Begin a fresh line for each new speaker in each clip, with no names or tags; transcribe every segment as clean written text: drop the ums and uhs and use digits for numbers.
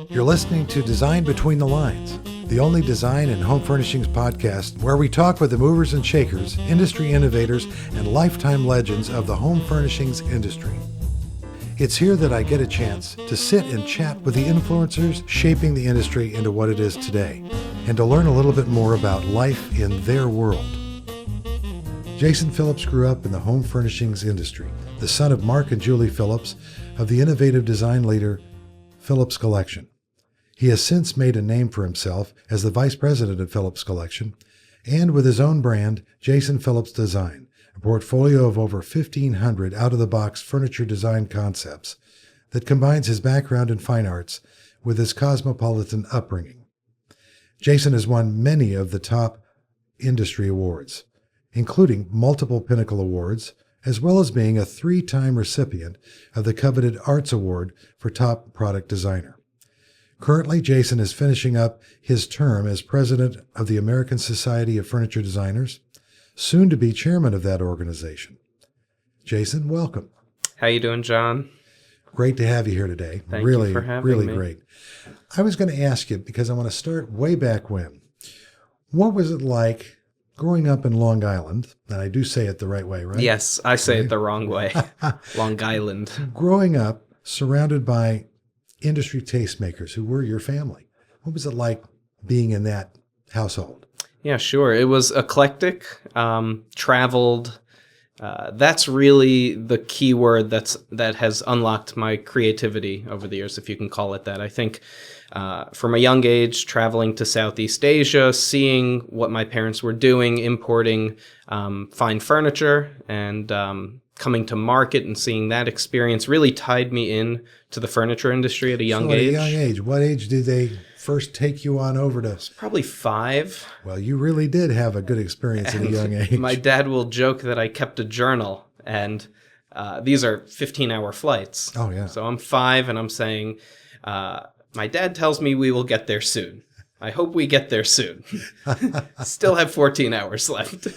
You're listening to Design Between the Lines, the only design and home furnishings podcast where we talk with the movers and shakers, industry innovators, and lifetime legends of the home furnishings industry. It's here that I get a chance to sit and chat with the influencers shaping the industry into what it is today, and to learn a little bit more about life in their world. Jason Phillips grew up in the home furnishings industry, the son of Mark and Julie Phillips of the innovative design leader Phillips Collection. He has since made a name for himself as the vice president of Phillips Collection and with his own brand, Jason Phillips Design, a portfolio of over 1,500 out-of-the-box furniture design concepts that combines his background in fine arts with his cosmopolitan upbringing. Jason has won many of the top industry awards, including multiple Pinnacle Awards, as well as being a 3-time recipient of the coveted Arts Award for Top Product Designer. Currently, Jason is finishing up his term as president of the American Society of Furniture Designers, soon to be chairman of that organization. Jason, welcome.
How you doing, John?
Great to have you here today.
Thank you for having me.
Great. I was going to ask you, because I want to start way back when. What was it like growing up in Long Island? And I do say it the right way, right?
Yes, I say it the wrong way. Long Island.
Growing up surrounded by industry tastemakers who were your family. What was it like being in that household?
Yeah, sure. It was eclectic, traveled. That's really the key word that has unlocked my creativity over the years, if you can call it that. I think from a young age, traveling to Southeast Asia, seeing what my parents were doing, importing fine furniture, and coming to market and seeing that experience really tied me in to the furniture industry at a young age.
At a young age. What age did they first take you on over to?
Probably 5.
Well, you really did have a good experience at a young age.
My dad will joke that I kept a journal, and these are 15-hour flights.
Oh, yeah.
So I'm 5, and I'm saying, my dad tells me we will get there soon. I hope we get there soon. Still have 14 hours left.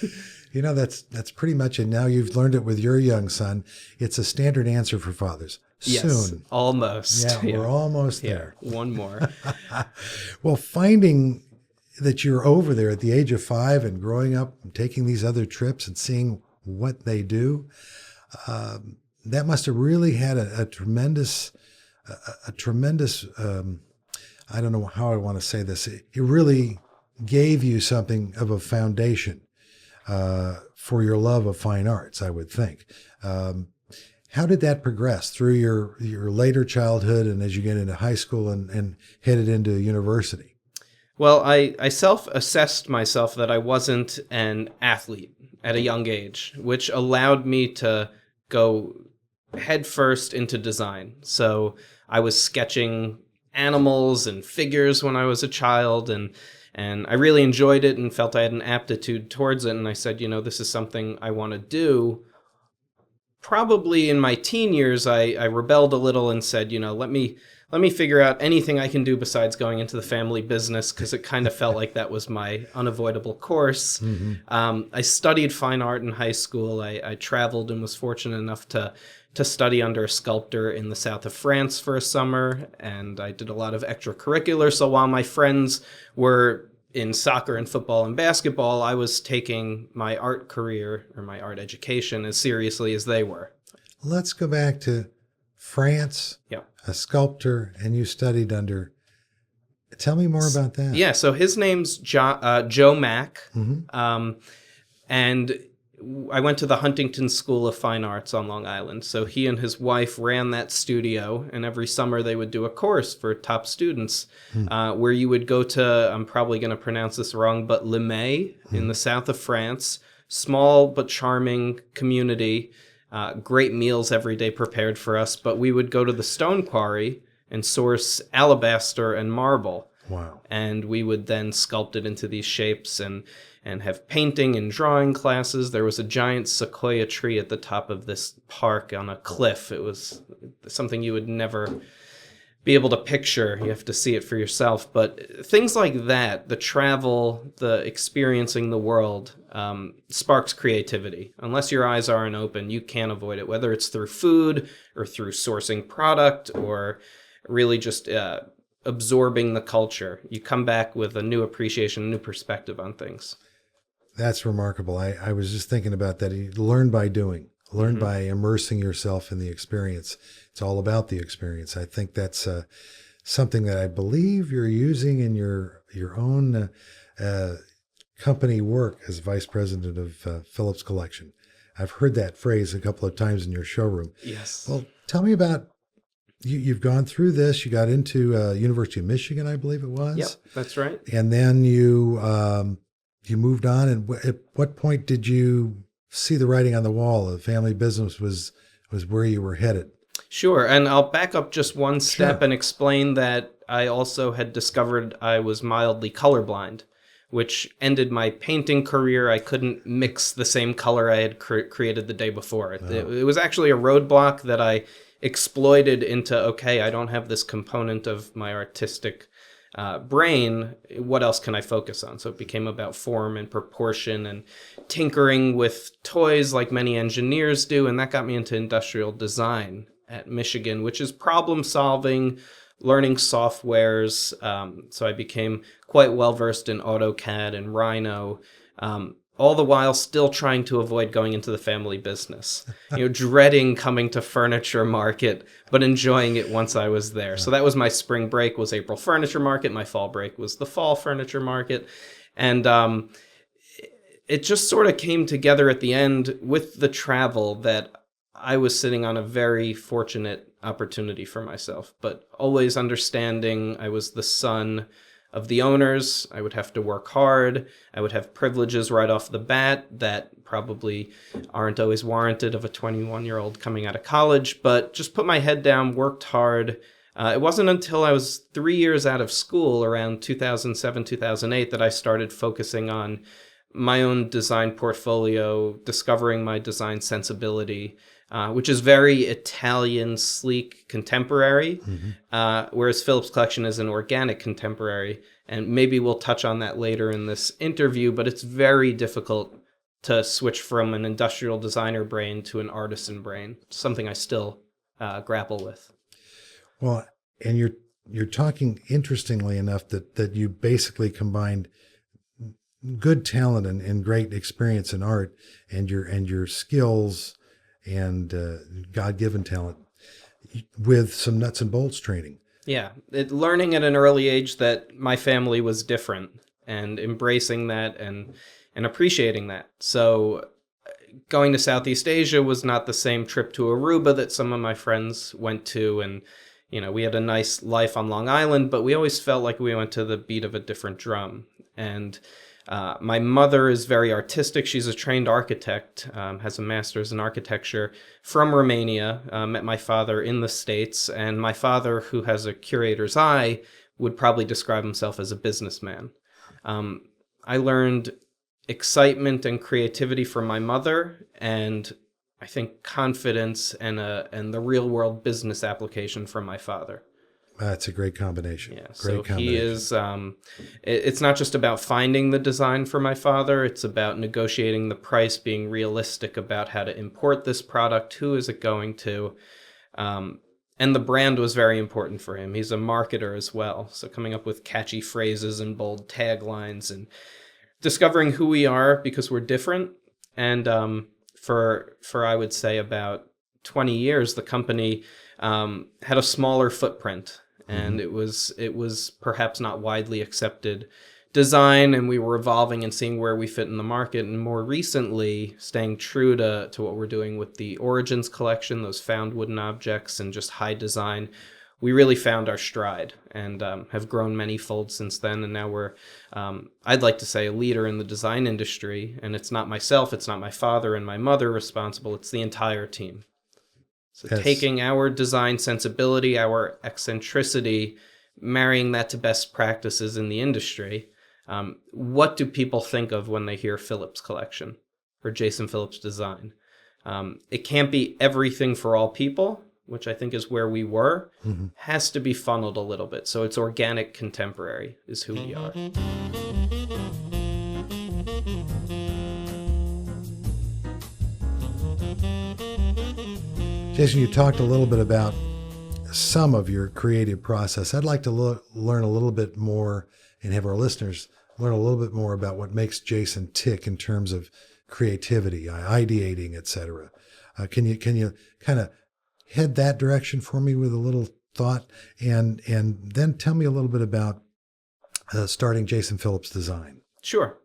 You know, that's pretty much it. Now you've learned it with your young son. It's a standard answer for fathers.
Yes,
soon.
Almost.
Yeah, we're almost there.
One more.
Well, finding that you're over there at the age of 5 and growing up and taking these other trips and seeing what they do, that must have really had a tremendous, I don't know how I want to say this. It really gave you something of a foundation for your love of fine arts, I would think. How did that progress through your later childhood and as you get into high school and headed into university?
Well, I self-assessed myself that I wasn't an athlete at a young age, which allowed me to go headfirst into design. So I was sketching animals and figures when I was a child, and I really enjoyed it and felt I had an aptitude towards it. And I said, this is something I want to do. Probably in my teen years, I rebelled a little and said, let me figure out anything I can do besides going into the family business, because it kind of felt like that was my unavoidable course. Mm-hmm. I studied fine art in high school. I traveled and was fortunate enough to study under a sculptor in the south of France for a summer, and I did a lot of extracurricular. So while my friends were in soccer and football and basketball, I was taking my art career or my art education as seriously as they were.
Let's go back to France, a sculptor, and you studied under. Tell me more about that.
Yeah, so his name's Joe Mack,
Mm-hmm.
And I went to the Huntington School of Fine Arts on Long Island. So he and his wife ran that studio, and every summer they would do a course for top students where you would go to, I'm probably going to pronounce this wrong, but Le May in the south of France, small but charming community, great meals every day prepared for us. But we would go to the stone quarry and source alabaster and marble.
Wow.
And we would then sculpt it into these shapes and have painting and drawing classes. There was a giant sequoia tree at the top of this park on a cliff. It was something you would never be able to picture. You have to see it for yourself. But things like that, the travel, the experiencing the world, sparks creativity. Unless your eyes aren't open, you can't avoid it, whether it's through food or through sourcing product or really just absorbing the culture. You come back with a new appreciation, a new perspective on things.
That's remarkable. I was just thinking about that. You learn by doing, learn by immersing yourself in the experience. It's all about the experience. I think that's something that I believe you're using in your own company work as vice president of Phillips Collection. I've heard that phrase a couple of times in your showroom.
Yes.
Well, tell me about you've gone through this. You got into University of Michigan, I believe it was.
Yep, that's right.
And then you moved on. And at what point did you see the writing on the wall? The family business was where you were headed.
Sure, and I'll back up just one step
Sure.
and explain that I also had discovered I was mildly colorblind, which ended my painting career. I couldn't mix the same color I had created the day before. It was actually a roadblock that I exploited into, okay, I don't have this component of my artistic brain. What else can I focus on? So it became about form and proportion and tinkering with toys like many engineers do, and that got me into industrial design at Michigan, which is problem solving, learning softwares. So I became quite well versed in AutoCAD and Rhino, all the while still trying to avoid going into the family business, dreading coming to furniture market, but enjoying it once I was there. So that was my spring break was April furniture market. My fall break was the fall furniture market. And it just sort of came together at the end with the travel that I was sitting on a very fortunate opportunity for myself, but always understanding I was the son of the owners. I would have to work hard. I would have privileges right off the bat that probably aren't always warranted of a 21-year-old coming out of college, but just put my head down, worked hard. It wasn't until I was 3 years out of school, around 2007, 2008, that I started focusing on my own design portfolio, discovering my design sensibility, which is very Italian, sleek, contemporary, whereas Phillips Collection is an organic contemporary. And maybe we'll touch on that later in this interview, but it's very difficult to switch from an industrial designer brain to an artisan brain, something I still grapple with.
Well, and you're talking interestingly enough that you basically combined good talent and great experience in art and your skills and God-given talent with some nuts and bolts training.
Yeah, learning at an early age that my family was different and embracing that and appreciating that. So going to Southeast Asia was not the same trip to Aruba that some of my friends went to. And, we had a nice life on Long Island, but we always felt like we went to the beat of a different drum. And my mother is very artistic. She's a trained architect, has a master's in architecture from Romania, met my father in the States. And my father, who has a curator's eye, would probably describe himself as a businessman. I learned excitement and creativity from my mother, and I think confidence and the real world business application from my father.
That's a great combination.
Yeah,
great
so
combination.
he is, it's not just about finding the design for my father, it's about negotiating the price, being realistic about how to import this product, who is it going to, and the brand was very important for him. He's a marketer as well, so coming up with catchy phrases and bold taglines and discovering who we are because we're different. And for I would say about 20 years, the company had a smaller footprint, and it was perhaps not widely accepted design, and we were evolving and seeing where we fit in the market. And more recently, staying true to what we're doing with the Origins collection, those found wooden objects and just high design, we really found our stride and have grown many folds since then. And now we're, I'd like to say, a leader in the design industry. And it's not myself, it's not my father and my mother responsible, it's the entire team. So
Yes.
Taking our design sensibility, our eccentricity, marrying that to best practices in the industry. What do people think of when they hear Phillips Collection or Jason Phillips Design? It can't be everything for all people, which I think is where we were. Has to be funneled a little bit. So it's organic contemporary is who we are.
Jason, you talked a little bit about some of your creative process. I'd like to learn a little bit more and have our listeners learn a little bit more about what makes Jason tick in terms of creativity, ideating, etc. Can you kind of head that direction for me with a little thought, and then tell me a little bit about starting Jason Phillips Design?
Sure.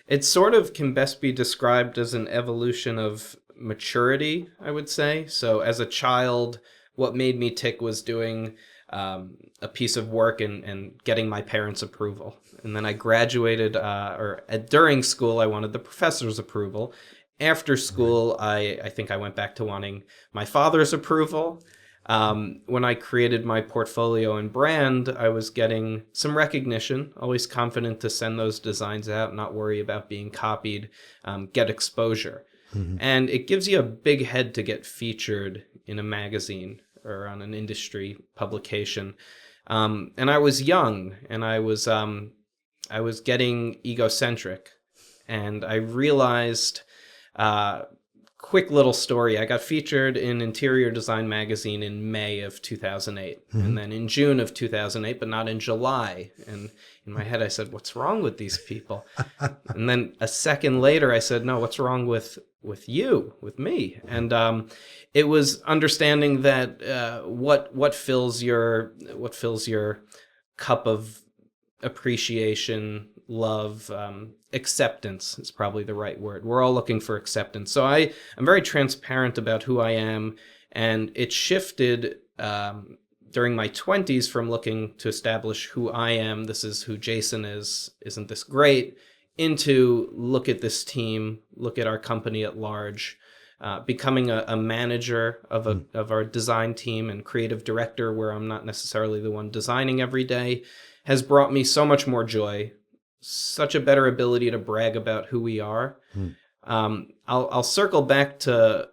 It sort of can best be described as an evolution of maturity, I would say. So as a child, what made me tick was doing a piece of work and getting my parents' approval. And then I graduated, during school, I wanted the professor's approval. After school, I think I went back to wanting my father's approval. When I created my portfolio and brand, I was getting some recognition, always confident to send those designs out, not worry about being copied, get exposure. Mm-hmm. And it gives you a big head to get featured in a magazine or on an industry publication. And I was young, and I was getting egocentric, and I realized, quick little story. I got featured in Interior Design magazine in May of 2008, mm-hmm. and then in June of 2008, but not in July. And in my head, I said, "What's wrong with these people?" And then a second later, I said, "No, what's wrong with you, with me?" And it was understanding that what fills your cup of appreciation, love, acceptance is probably the right word. We're all looking for acceptance. So I'm very transparent about who I am, and it shifted during my 20s from looking to establish who I am, this is who Jason is, isn't this great, into look at this team, look at our company at large, becoming a manager of our design team and creative director, where I'm not necessarily the one designing every day, has brought me so much more joy, such a better ability to brag about who we are. I'll circle back to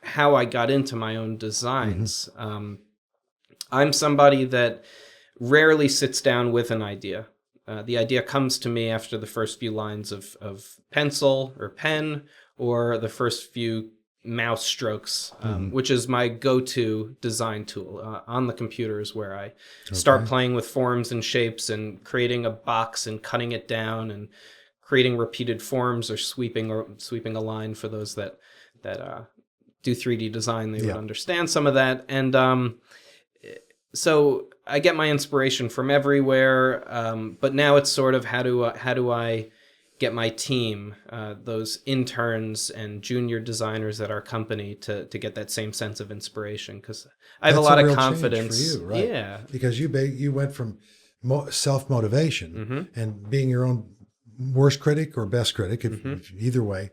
how I got into my own designs. Mm-hmm. I'm somebody that rarely sits down with an idea. The idea comes to me after the first few lines of pencil or pen, or the first few mouse strokes, which is my go-to design tool. On the computer is where I start playing with forms and shapes and creating a box and cutting it down and creating repeated forms or sweeping a line. For those that do 3D design, they would understand some of that. And so I get my inspiration from everywhere, but now it's sort of how do I get my team, those interns and junior designers at our company, to get that same sense of inspiration, because I have a lot of confidence.
For you, right?
Yeah,
because you went from self-motivation
mm-hmm.
and being your own worst critic or best critic, if either way,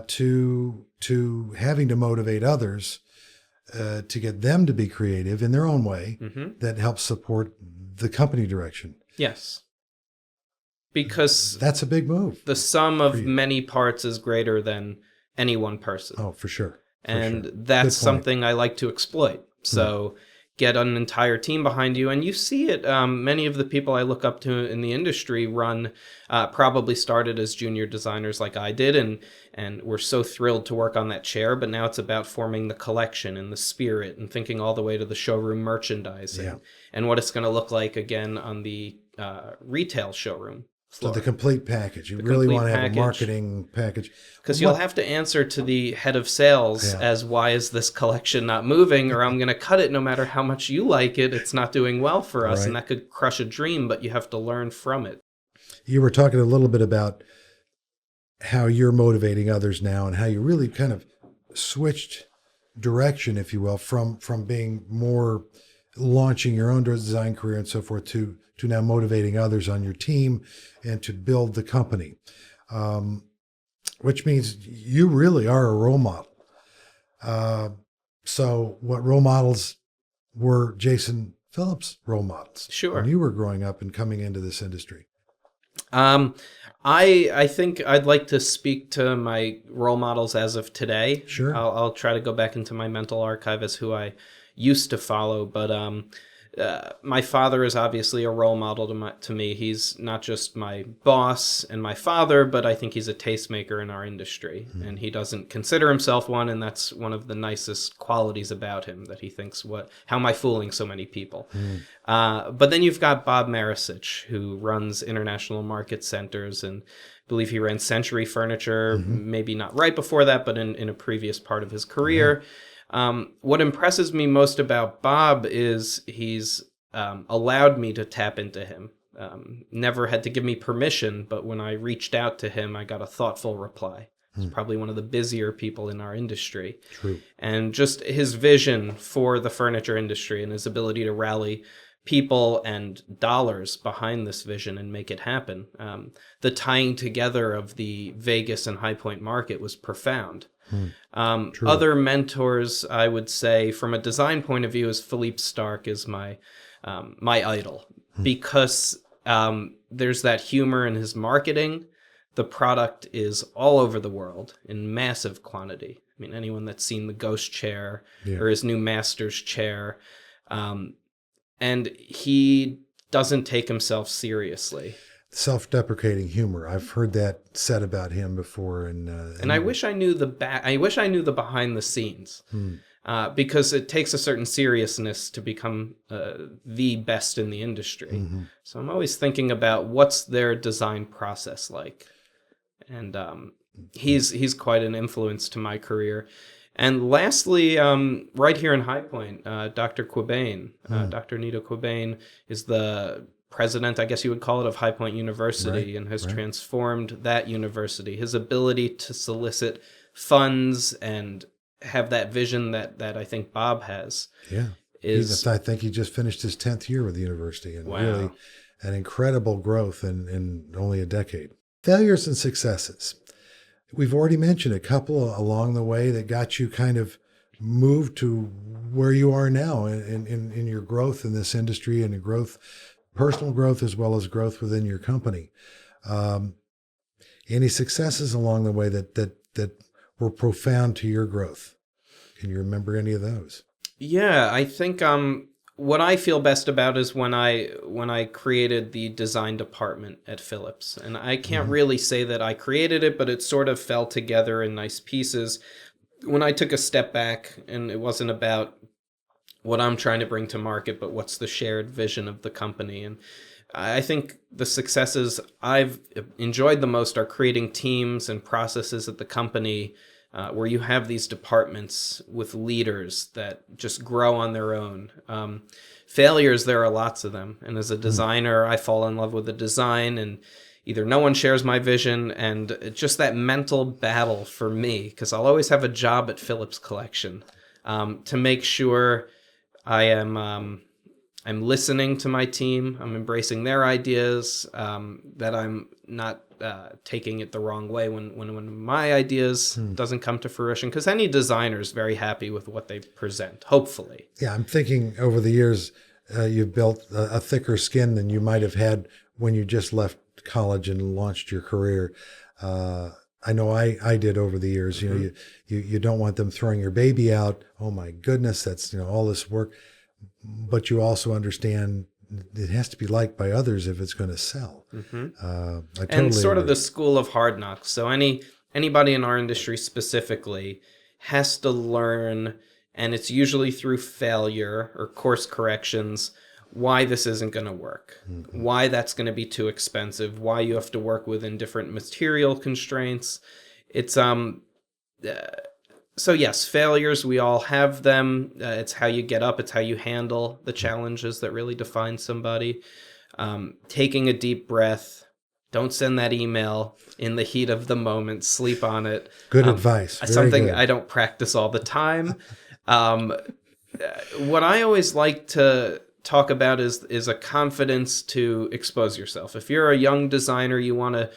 to having to motivate others to get them to be creative in their own way, that helps support the company direction.
Yes. Because
that's a big move.
The sum of many parts is greater than any one person.
Oh, for sure.
And that's something I like to exploit. So get an entire team behind you. And you see it. Many of the people I look up to in the industry probably started as junior designers like I did. And we're so thrilled to work on that chair. But now it's about forming the collection and the spirit and thinking all the way to the showroom merchandising and what it's going to look like again on the retail showroom.
So the complete package. You really want to have a marketing package.
Because you'll have to answer to the head of sales as, why is this collection not moving? Or I'm going to cut it no matter how much you like it. It's not doing well for us. Right. And that could crush a dream, but you have to learn from it.
You were talking a little bit about how you're motivating others now and how you really kind of switched direction, if you will, from being more launching your own design career and so forth to now motivating others on your team and to build the company, which means you really are a role model. So what role models were Jason Phillips role models when you were growing up and coming into this industry?
I think I'd like to speak to my role models as of today.
Sure.
I'll try to go back into my mental archive as who I used to follow, but my father is obviously a role model to me. He's not just my boss and my father, but I think he's a tastemaker in our industry. And he doesn't consider himself one, and that's one of the nicest qualities about him, that he thinks, how am I fooling so many people? But then you've got Bob Marisich, who runs International Market Centers, and I believe he ran Century Furniture, maybe not right before that, but in a previous part of his career. What impresses me most about Bob is he's allowed me to tap into him. Never had to give me permission, but when I reached out to him, I got a thoughtful reply. He's probably one of the busier people in our industry.
True. And
just his vision for the furniture industry and his ability to rally people and dollars behind this vision and make it happen. The tying together of the Vegas and High Point market was profound. Other mentors, I would say, from a design point of view, is Philippe Starck is my idol, because there's that humor in his marketing. The product is all over the world in massive quantity. I mean, anyone that's seen the Ghost chair or his new Master's chair, and he doesn't take himself seriously.
Self-deprecating humor. I've heard that said about him before, and
I wish I knew I wish I knew the behind the scenes, because it takes a certain seriousness to become the best in the industry. So I'm always thinking about what's their design process like, and he's quite an influence to my career. And lastly, right here in High Point, Dr. Quabain, Dr. Nito Quabain is the president, I guess you would call it, of High Point University, and has transformed that university. His ability to solicit funds and have that vision that I think Bob has. I think he just finished his 10th year with the university, and really an incredible growth in only a decade. Failures and successes. We've already mentioned a couple along the way that got you kind of moved to where you are now in your growth in this industry, and your growth, personal growth as well as growth within your company. Any successes along the way that were profound to your growth? Can you remember any of those? Yeah, I think what I feel best about is when I created the design department at Phillips. And I can't really say that I created it, but it sort of fell together in nice pieces. When I took a step back, and it wasn't about what I'm trying to bring to market, but what's the shared vision of the company. And I think the successes I've enjoyed the most are creating teams and processes at the company where you have these departments with leaders that just grow on their own. Failures, there are lots of them. And as a designer, I fall in love with the design, and either no one shares my vision, and just that mental battle for me, because I'll always have a job at Phillips Collection to make sure I'm listening to my team, I'm embracing their ideas, that I'm not taking it the wrong way when my ideas doesn't come to fruition, because any designer is very happy with what they present, hopefully.
Yeah, I'm thinking over the years, you've built a thicker skin than you might have had when you just left college and launched your career. I know I did over the years. You know, you don't want them throwing your baby out. Oh my goodness, that's all this work. But you also understand it has to be liked by others if it's going to sell.
And sort of the school of hard knocks. So anybody in our industry specifically has to learn, and it's usually through failure or course corrections, why this isn't going to work, why that's going to be too expensive, why you have to work within different material constraints. It's so yes, failures, we all have them. It's how you get up, it's how you handle the challenges that really define somebody. Taking a deep breath, don't send that email in the heat of the moment, sleep on it.
Good advice. Very
something
good.
I don't practice all the time. What I always like to talk about is a confidence to expose yourself. If you're a young designer, you want to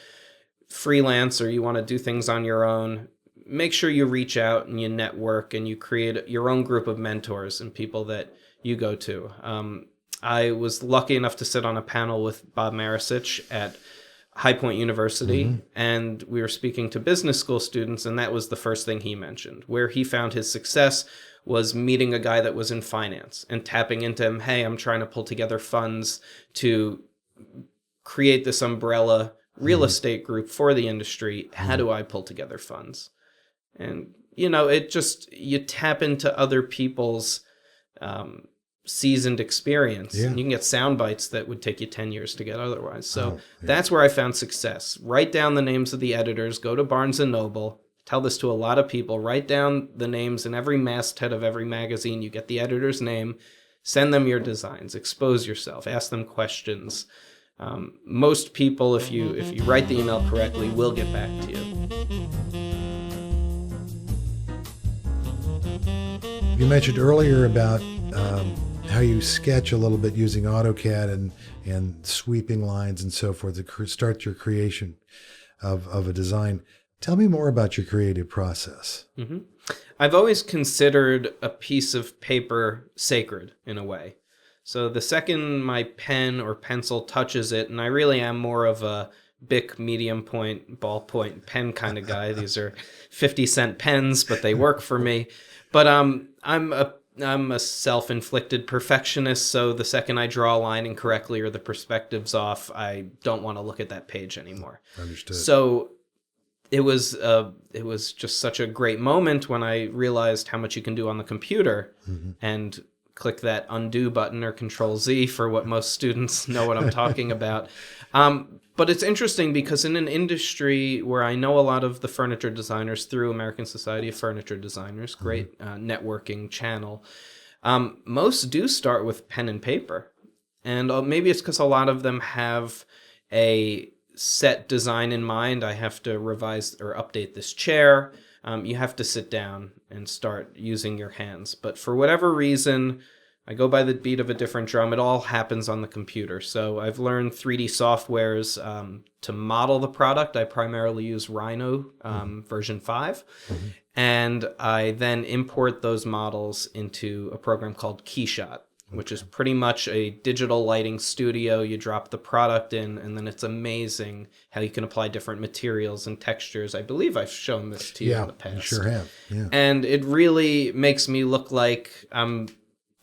freelance or you want to do things on your own, make sure you reach out and you network and you create your own group of mentors and people that you go to. I was lucky enough to sit on a panel with Bob Marisich at High Point University, and we were speaking to business school students, and that was the first thing he mentioned. Where he found his success was meeting a guy that was in finance and tapping into him. Hey, I'm trying to pull together funds to create this umbrella real estate group for the industry. How do I pull together funds? And, it just, you tap into other people's seasoned experience.
Yeah.
And you can get sound bites that would take you 10 years to get otherwise. So that's where I found success. Write down the names of the editors, go to Barnes & Noble, tell this to a lot of people, write down the names in every masthead of every magazine. You get the editor's name, send them your designs, expose yourself, ask them questions. Most people, if you write the email correctly, will get back to you.
You mentioned earlier about how you sketch a little bit using AutoCAD and sweeping lines and so forth to start your creation of a design. Tell me more about your creative process.
Mm-hmm. I've always considered a piece of paper sacred in a way. So the second my pen or pencil touches it, and I really am more of a Bic medium point, ballpoint pen kind of guy. These are 50-cent pens, but they work for me. But I'm a self-inflicted perfectionist, so the second I draw a line incorrectly or the perspective's off, I don't want to look at that page anymore.
Understood.
So it was just such a great moment when I realized how much you can do on the computer and click that undo button or Control Z for what most students know what I'm talking about. But it's interesting because in an industry where I know a lot of the furniture designers through American Society of Furniture Designers, great networking channel, most do start with pen and paper. And maybe it's because a lot of them have a set design in mind. I have to revise or update this chair. You have to sit down and start using your hands. But for whatever reason, I go by the beat of a different drum. It all happens on the computer. So I've learned 3D softwares to model the product. I primarily use Rhino version 5. And I then import those models into a program called Keyshot, which is pretty much a digital lighting studio. You drop the product in, and then it's amazing how you can apply different materials and textures. I believe I've shown this to you in the past.
You sure have. Yeah.
And it really makes me look like I'm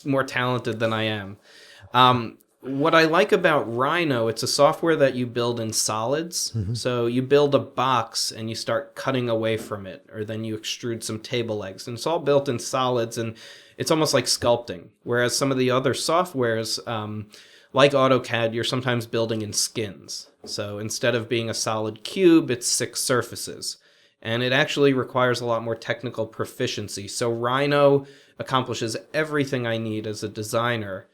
more talented than I am. What I like about Rhino, it's a software that you build in solids. So you build a box and you start cutting away from it, or then you extrude some table legs. And it's all built in solids, and it's almost like sculpting. Whereas some of the other softwares, like AutoCAD, you're sometimes building in skins. So instead of being a solid cube, it's 6 surfaces. And it actually requires a lot more technical proficiency. So Rhino accomplishes everything I need as a designer.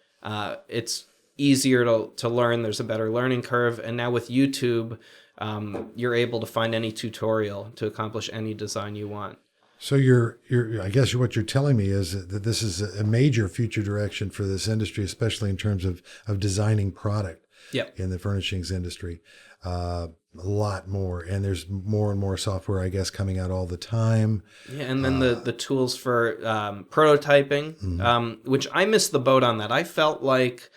It's easier to learn. There's a better learning curve. And now with YouTube, you're able to find any tutorial to accomplish any design you want.
So I guess what you're telling me is that this is a major future direction for this industry, especially in terms of designing product in the furnishings industry. A lot more, and there's more and more software, I guess, coming out all the time.
Yeah, and then the tools for prototyping, which I missed the boat on that. I felt like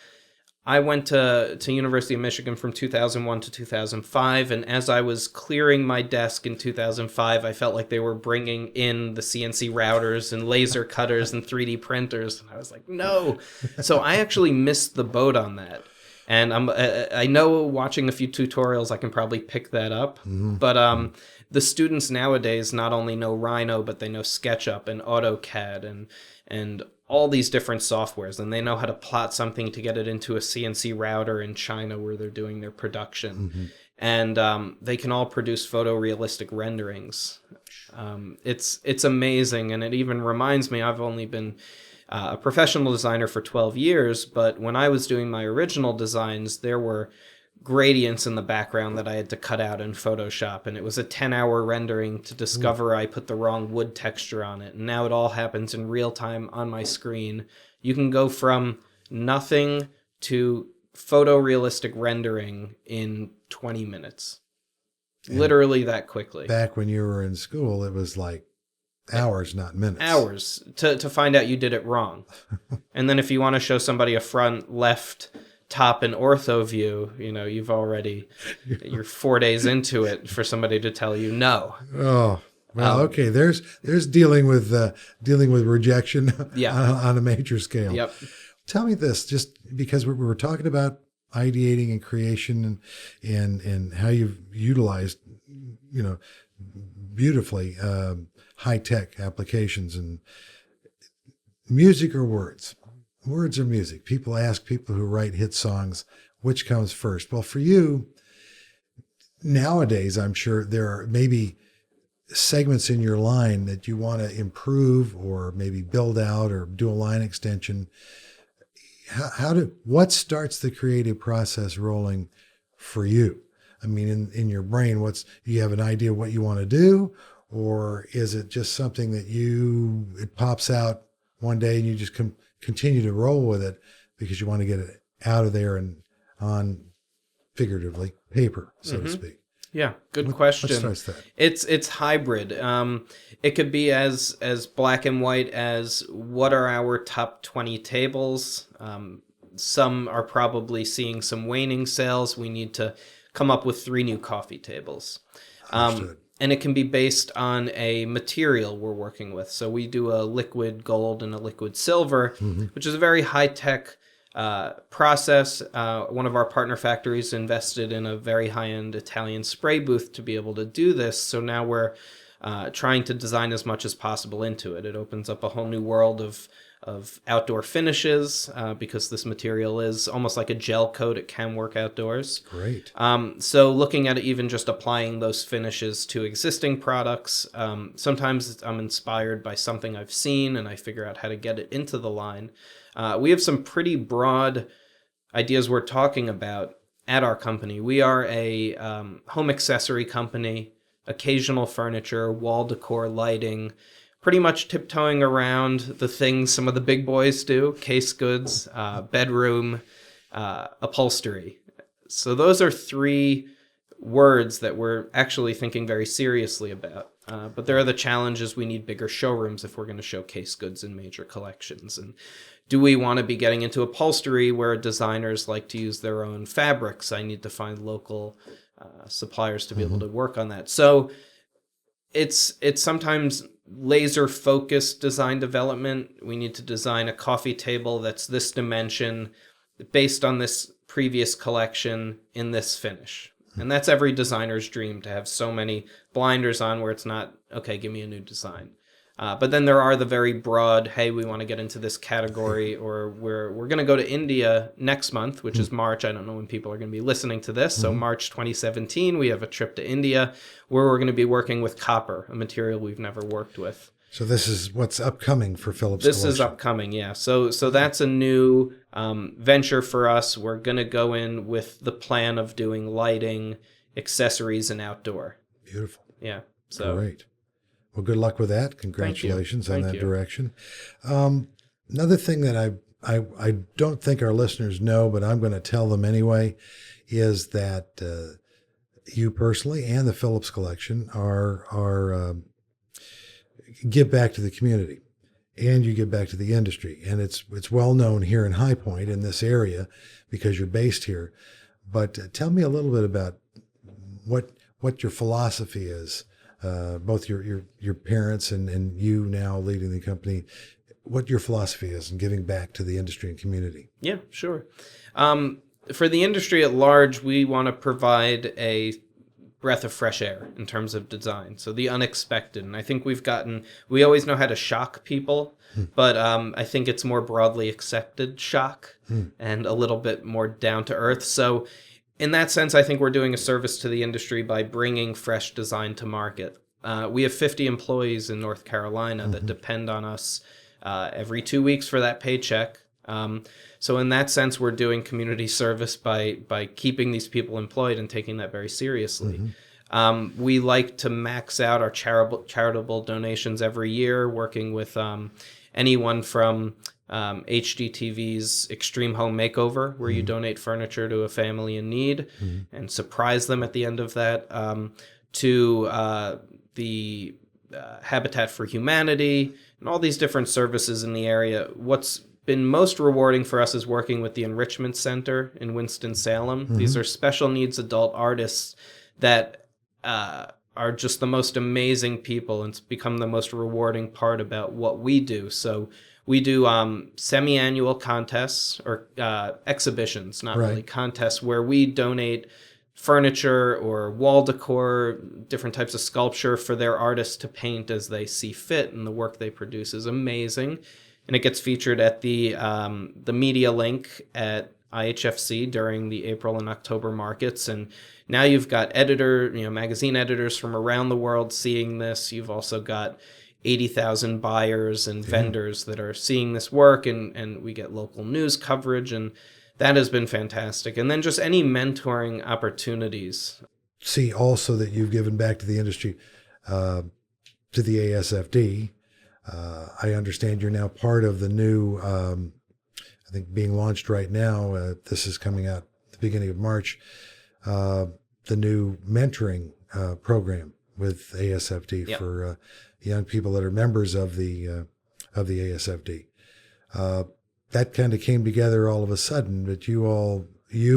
I went to University of Michigan from 2001 to 2005, and as I was clearing my desk in 2005, I felt like they were bringing in the CNC routers and laser cutters and 3D printers, and I was like, no. So I actually missed the boat on that. And I know watching a few tutorials, I can probably pick that up. But the students nowadays not only know Rhino, but they know SketchUp and AutoCAD and all these different softwares. And they know how to plot something to get it into a CNC router in China where they're doing their production. And they can all produce photorealistic renderings. It's amazing. And it even reminds me, I've only been a professional designer for 12 years, but when I was doing my original designs, there were gradients in the background that I had to cut out in Photoshop, and it was a 10-hour rendering to discover I put the wrong wood texture on it, and now it all happens in real time on my screen. You can go from nothing to photorealistic rendering in 20 minutes. And literally that quickly.
Back when you were in school, it was like hours, not minutes. Hours
to find out you did it wrong. And then if you want to show somebody a front left top and ortho view, you're 4 days into it for somebody to tell you no.
Well, okay. There's dealing with rejection
Yeah.
on a major scale.
Yep.
Tell me this, just because we were talking about ideating and creation and how you've utilized, beautifully high tech applications and music or words. Words or music. People ask people who write hit songs, which comes first? Well, for you, nowadays, I'm sure there are maybe segments in your line that you want to improve or maybe build out or do a line extension. What starts the creative process rolling for you? I mean, in your brain, do you have an idea of what you want to do, or is it just something that it pops out one day and you just continue to roll with it because you want to get it out of there and on, figuratively, paper, so to speak?
Yeah, good question.
What starts that?
It's hybrid. It could be as black and white as what are our top 20 tables. Some are probably seeing some waning sales. We need to come up with 3 new coffee tables. And it can be based on a material we're working with. So we do a liquid gold and a liquid silver, which is a very high-tech process. One of our partner factories invested in a very high-end Italian spray booth to be able to do this. So now we're trying to design as much as possible into it. It opens up a whole new world of outdoor finishes because this material is almost like a gel coat. It can work outdoors.
Great.
So looking at even just applying those finishes to existing products, sometimes I'm inspired by something I've seen and I figure out how to get it into the line. We have some pretty broad ideas we're talking about at our company. We are a home accessory company, occasional furniture, wall decor, lighting, pretty much tiptoeing around the things some of the big boys do: case goods, bedroom, upholstery. So those are 3 words that we're actually thinking very seriously about. But there are the challenges. We need bigger showrooms if we're going to show case goods in major collections. And do we want to be getting into upholstery where designers like to use their own fabrics? I need to find local suppliers to be able to work on that. So it's sometimes laser focused design development. We need to design a coffee table that's this dimension based on this previous collection in this finish. And that's every designer's dream, to have so many blinders on where it's not, okay, give me a new design. But then there are the very broad, hey, we want to get into this category, or we're going to go to India next month, which is March. I don't know when people are going to be listening to this. So March 2017, we have a trip to India where we're going to be working with copper, a material we've never worked with.
So this is what's upcoming for Phillips
This
Collection.
is upcoming, yeah. So that's a new venture for us. We're going to go in with the plan of doing lighting, accessories, and outdoor.
Beautiful.
Yeah. So
great. Well, good luck with that. Congratulations on that direction. Another thing that I don't think our listeners know, but I'm going to tell them anyway, is that you personally and the Phillips Collection are give back to the community, and you give back to the industry. And it's well known here in High Point, in this area, because you're based here. But tell me a little bit about what your philosophy is. Both your parents and you now leading the company, what your philosophy is in giving back to the industry and community.
Yeah, sure. For the industry at large, we want to provide a breath of fresh air in terms of design. So the unexpected. And I think we always know how to shock people, but I think it's more broadly accepted shock and a little bit more down to earth. So in that sense, I think we're doing a service to the industry by bringing fresh design to market. We have 50 employees in North Carolina that depend on us every 2 weeks for that paycheck. So in that sense, we're doing community service by keeping these people employed and taking that very seriously. We like to max out our charitable donations every year, working with anyone from HGTV's Extreme Home Makeover, where you donate furniture to a family in need and surprise them at the end of that, to the Habitat for Humanity, and all these different services in the area. What's been most rewarding for us is working with the Enrichment Center in Winston-Salem. These are special needs adult artists that are just the most amazing people, and it's become the most rewarding part about what we do. So we do semi-annual contests or exhibitions, not
Right.
really contests, where we donate furniture or wall decor, different types of sculpture for their artists to paint as they see fit, and the work they produce is amazing. And it gets featured at the media link at IHFC during the April and October markets. And now you've got magazine editors from around the world seeing this. You've also got 80,000 buyers and vendors that are seeing this work, and we get local news coverage, and that has been fantastic. And then just any mentoring opportunities.
See also that you've given back to the industry, to the ASFD. I understand you're now part of the new, I think being launched right now, this is coming out at the beginning of March, the new mentoring program with ASFD
Yep.
for young people that are members of the ASFD. That kind of came together all of a sudden, but you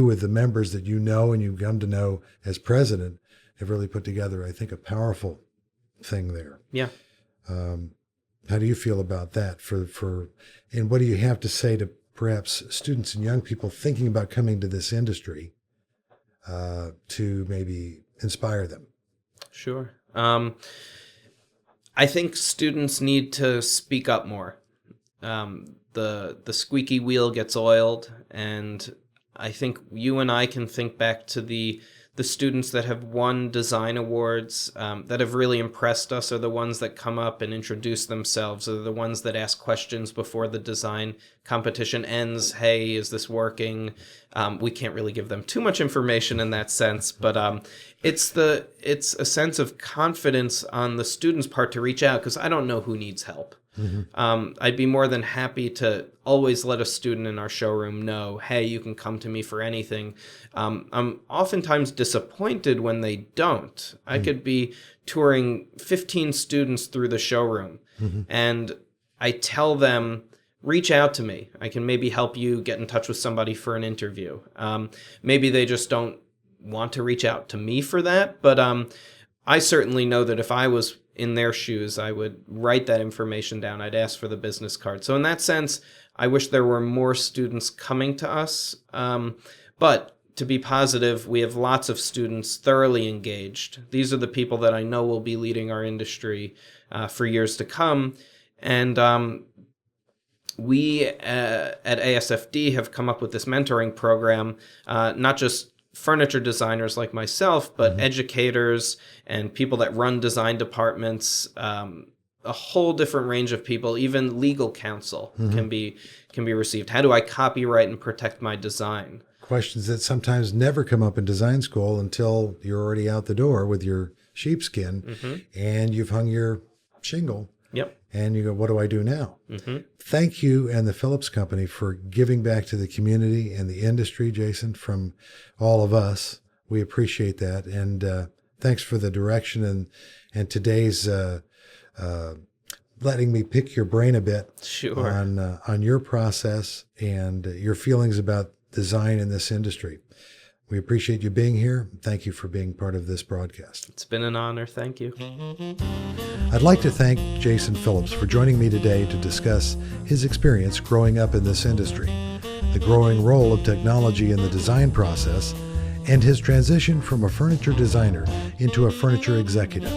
with the members that you know and you've come to know as president have really put together, I think, a powerful thing there.
Yeah.
How do you feel about that? And what do you have to say to perhaps students and young people thinking about coming to this industry to maybe inspire them?
Sure. I think students need to speak up more. The squeaky wheel gets oiled, and I think you and I can think back to the students that have won design awards that have really impressed us are the ones that come up and introduce themselves, are the ones that ask questions before the design competition ends. Hey, is this working? We can't really give them too much information in that sense, but it's a sense of confidence on the student's part to reach out, because I don't know who needs help. Mm-hmm. I'd be more than happy to always let a student in our showroom know, hey, you can come to me for anything. I'm oftentimes disappointed when they don't. I could be touring 15 students through the showroom, and I tell them, reach out to me. I can maybe help you get in touch with somebody for an interview. Maybe they just don't want to reach out to me for that, but I certainly know that if I was in their shoes, I would write that information down. I'd ask for the business card. So in that sense, I wish there were more students coming to us. But to be positive, we have lots of students thoroughly engaged. These are the people that I know will be leading our industry for years to come. And we at ASFD have come up with this mentoring program, not just furniture designers like myself, but educators and people that run design departments, a whole different range of people. Even legal counsel can be received. How do I copyright and protect my design?
Questions that sometimes never come up in design school until you're already out the door with your sheepskin and you've hung your shingle.
Yep.
And you go, what do I do now? Thank you and the Phillips Company for giving back to the community and the industry, Jason, from all of us. We appreciate that. And thanks for the direction and today's letting me pick your brain a bit on your process and your feelings about design in this industry. We appreciate you being here. Thank you for being part of this broadcast.
It's been an honor. Thank you.
I'd like to thank Jason Phillips for joining me today to discuss his experience growing up in this industry, the growing role of technology in the design process, and his transition from a furniture designer into a furniture executive.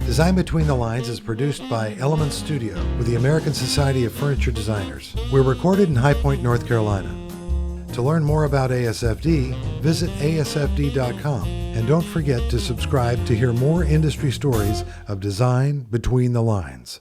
Design Between the Lines is produced by Element Studio with the American Society of Furniture Designers. We're recorded in High Point, North Carolina. To learn more about ASFD, visit asfd.com, and don't forget to subscribe to hear more industry stories of design between the lines.